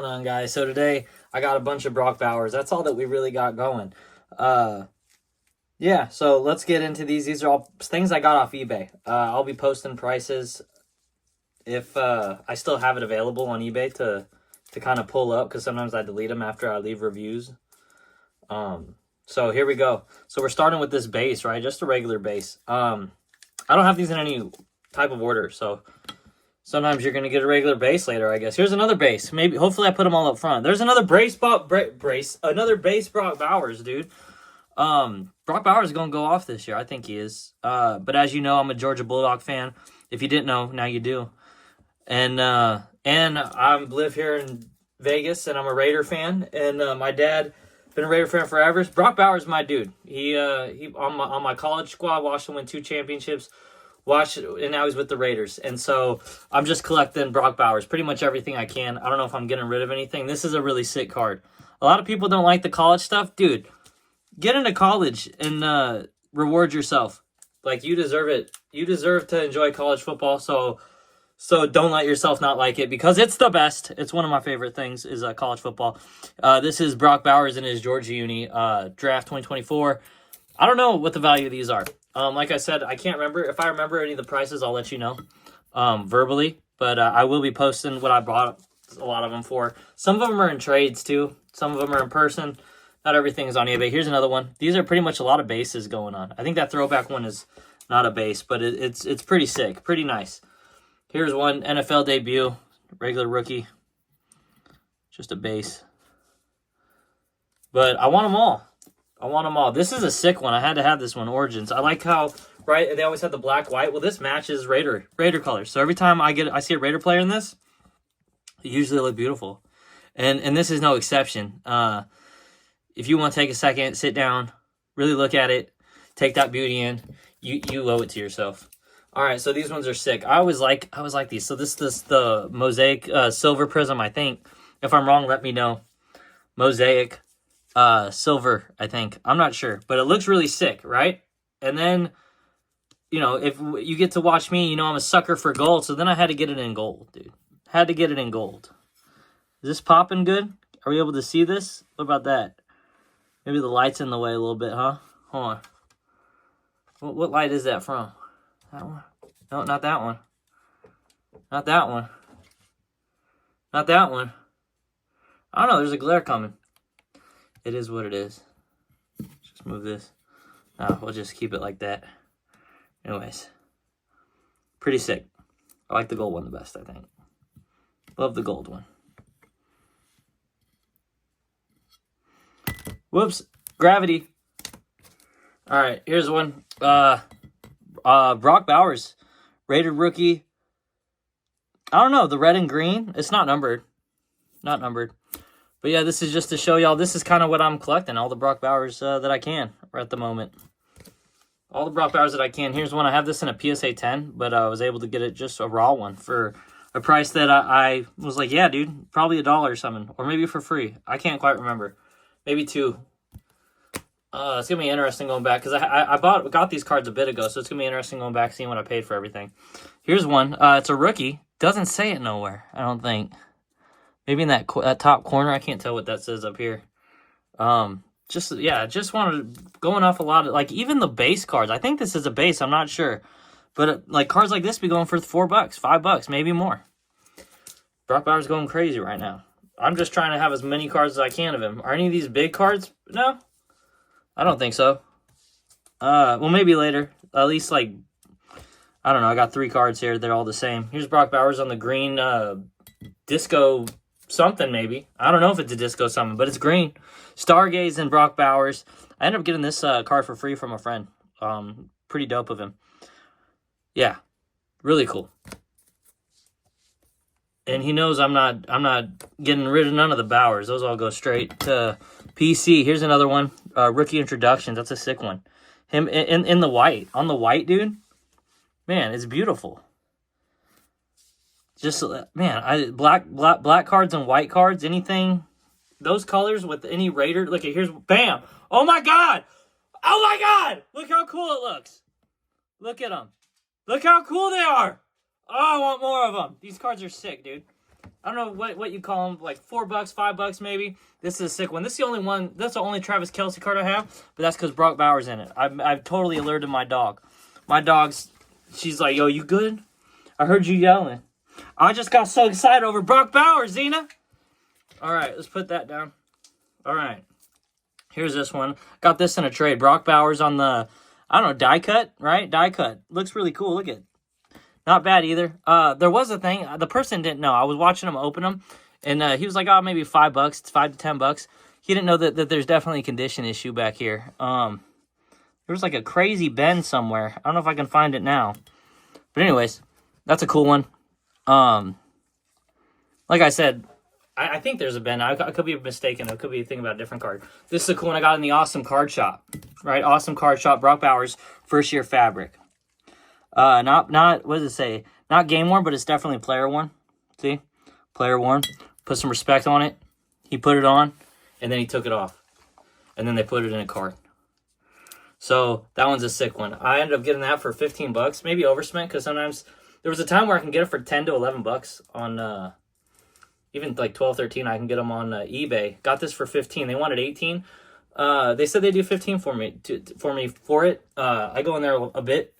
going on, guys? So today I got a bunch of Brock Bauers. That's all that we really got going. Yeah, so let's get into these. These are all things I got off eBay. I'll be posting prices if I still have it available on eBay to kind of pull up, because sometimes I delete them after I leave reviews. So here we go. So we're starting with this base, right? Just a regular base. I don't have these in any type of order, so sometimes you're going to get a regular base later, I guess. Here's another base. Hopefully I put them all up front. There's another another base Brock Bowers, dude. Brock Bauer is going to go off this year. I think he is. But as you know, I'm a Georgia Bulldog fan. If you didn't know, now you do. And I live here in Vegas, and I'm a Raider fan. And my dad been a Raider fan forever. Brock Bauer's my dude. He on my college squad watched him win 2 championships. And now he's with the Raiders. And so I'm just collecting Brock Bowers, pretty much everything I can. I don't know if I'm getting rid of anything. This is a really sick card. A lot of people don't like the college stuff. Dude, get into college and reward yourself. Like, you deserve it. You deserve to enjoy college football. So don't let yourself not like it, because it's the best. It's one of my favorite things is college football. This is Brock Bowers in his Georgia uni, draft 2024. I don't know what the value of these are. Like I said, I can't remember. If I remember any of the prices, I'll let you know verbally. But I will be posting what I bought a lot of them for. Some of them are in trades, too. Some of them are in person. Not everything is on eBay. Here's another one. These are pretty much a lot of bases going on. I think that throwback one is not a base, but it's pretty sick. Pretty nice. Here's one NFL debut. Regular rookie. Just a base. But I want them all. I want them all. This is a sick one. I had to have this one, Origins. I like how, right, they always have the black, white. Well, this matches Raider colors. So every time I see a Raider player in this, it usually look beautiful. And this is no exception. If you want to take a second, sit down, really look at it, take that beauty in, you owe it to yourself. All right, so these ones are sick. I always like these. So this is the Mosaic Silver Prism, I think. If I'm wrong, let me know. Mosaic Silver, I think. I'm not sure, but it looks really sick, right? And then, you know, if you get to watch me, you know I'm a sucker for gold, so then I had to get it in gold, dude. Had to get it in gold. Is this popping good? Are we able to see this? What about that? Maybe the light's in the way a little bit, huh? Hold on. What light is that from? That one? No, not that one. Not that one. Not that one. I don't know. There's a glare coming. It is what it is. Just move this. No, we'll just keep it like that. Anyways. Pretty sick. I like the gold one the best, I think. Love the gold one. Whoops. Gravity. All right, here's one. Brock Bowers. Rated rookie. I don't know. The red and green. It's not numbered. Not numbered. But yeah, this is just to show y'all. This is kind of what I'm collecting. All the Brock Bowers that I can right at the moment. All the Brock Bowers that I can. Here's one. I have this in a PSA 10, but I was able to get it just a raw one for a price that I was like, yeah, dude, probably $1 or something. Or maybe for free. I can't quite remember. Maybe $2. It's going to be interesting going back, because I got these cards a bit ago, so it's going to be interesting going back, seeing what I paid for everything. Here's one. It's a rookie. Doesn't say it nowhere, I don't think. Maybe in that top corner. I can't tell what that says up here. Just wanted, going off a lot of, like, even the base cards. I think this is a base. I'm not sure. But, like, cards like this be going for $4, $5, maybe more. Brock Bauer's going crazy right now. I'm just trying to have as many cards as I can of him. Are any of these big cards? No. I don't think so. Well, maybe later. At least, like, I don't know. I got 3 cards here. They're all the same. Here's Brock Bowers on the green disco something, maybe. I don't know if it's a disco something, but it's green. Stargaze and Brock Bowers. I ended up getting this card for free from a friend. Pretty dope of him. Yeah. Really cool. And he knows I'm not getting rid of none of the Bowers. Those all go straight to PC. Here's another one. Rookie introductions. That's a sick one. Him in the white. On the white, dude. Man, it's beautiful. Just, man, black cards and white cards. Anything. Those colors with any Raider. Look, here's, bam. Oh, my God. Oh, my God. Look how cool it looks. Look at them. Look how cool they are. Oh, I want more of them. These cards are sick, dude. I don't know what you call them, like $4, $5 maybe. This is a sick one. This is the only one. That's the only Travis Kelce card I have, but that's because Brock Bauer's in it. I've totally alerted my dog. My dog's, she's like, yo, you good? I heard you yelling. I just got so excited over Brock Bauer, Zena. All right, let's put that down. All right. Here's this one. Got this in a trade. Brock Bauer's on the, I don't know, die cut, right? Die cut. Looks really cool. Look at it. Not bad either. There was a thing. The person didn't know. I was watching him open them, and he was like, oh, maybe $5. It's $5 to $10. He didn't know that there's definitely a condition issue back here. There was like a crazy bend somewhere. I don't know if I can find it now. But anyways, that's a cool one. Like I said, I think there's a bend. I could be mistaken. I could be thinking about a different card. This is a cool one I got in the Awesome Card Shop. Right? Awesome Card Shop. Brock Bauer's first year fabric. Not what does it say? Not game worn, but it's definitely player worn. See? Player worn. Put some respect on it. He put it on, and then he took it off. And then they put it in a card. So that one's a sick one. I ended up getting that for $15. Maybe overspent, because sometimes there was a time where I can get it for $10 to $11 on even like 12, 13. I can get them on eBay. Got this for 15. They wanted 18. They said they do 15 for me for it. I go in there a bit.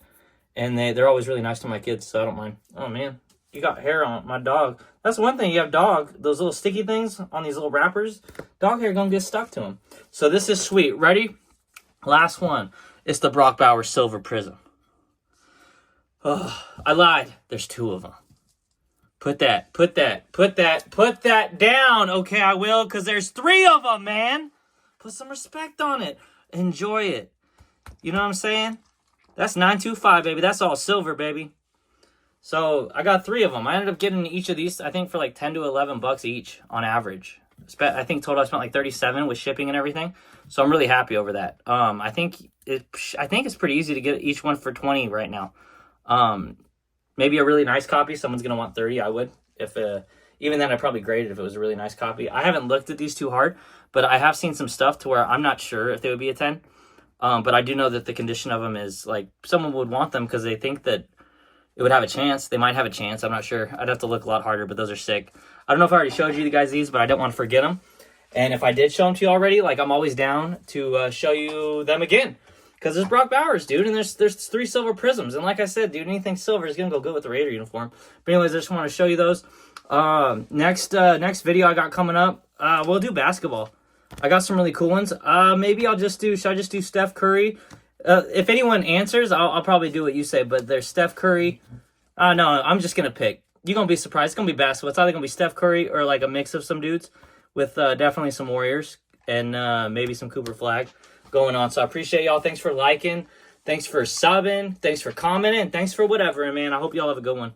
And they're always really nice to my kids, so I don't mind. Oh, man. You got hair on my dog. That's one thing. You have dog. Those little sticky things on these little wrappers. Dog hair going to get stuck to them. So this is sweet. Ready? Last one. It's the Brock Bauer Silver Prism. Oh, I lied. There's 2 of them. Put that down. Okay, I will, because there's 3 of them, man. Put some respect on it. Enjoy it. You know what I'm saying? That's 925, baby. That's all silver, baby. So I got 3 of them. I ended up getting each of these, I think, for like $10 to $11 each on average. I think total I spent like $37 with shipping and everything. So I'm really happy over that. I think it's pretty easy to get each one for $20 right now. Maybe a really nice copy. Someone's gonna want $30. I would. If even then, I'd probably grade it if it was a really nice copy. I haven't looked at these too hard, but I have seen some stuff to where I'm not sure if they would be a 10. But I do know that the condition of them is, like, someone would want them because they think that it would have a chance. They might have a chance. I'm not sure. I'd have to look a lot harder, but those are sick. I don't know if I already showed you guys these, but I don't want to forget them. And if I did show them to you already, like, I'm always down to show you them again. Because there's Brock Bauer's, dude, and there's 3 silver prisms. And like I said, dude, anything silver is going to go good with the Raider uniform. But anyways, I just want to show you those. Next video I got coming up, we'll do basketball. I got some really cool ones. Maybe should I just do Steph Curry? If anyone answers, I'll probably do what you say, but there's Steph Curry. No, I'm just going to pick. You're going to be surprised. It's going to be basketball. It's either going to be Steph Curry or like a mix of some dudes with definitely some Warriors and maybe some Cooper Flag going on. So I appreciate y'all. Thanks for liking. Thanks for subbing. Thanks for commenting. Thanks for whatever. And man, I hope y'all have a good one.